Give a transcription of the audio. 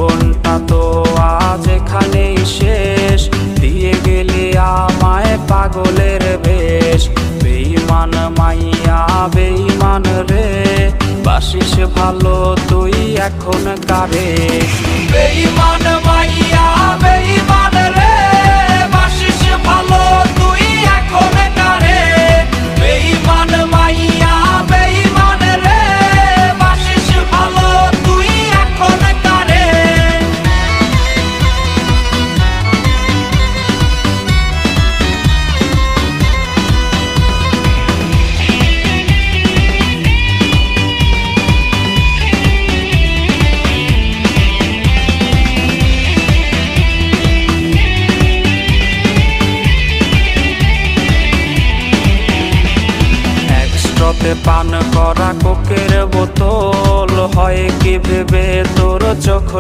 জীবনটা তো আজ এখানেই শেষ, দিয়ে গেলি আমায় পাগলের বেশ। বেঈমান মাইয়া বেঈমান রে, বাসিস ভালো তুই এখন কারে? বেঈমান মাইয়া বেঈমান রে, বাসিস ভালো তুই এখন কারে? বেঈমান মাইয়া বেঈমান রে, বাসিস ভালো তুই এখন কারে? একস্ট্রাতে পান করা কোকের বোতল হয় কি ভেবে তোর চোখ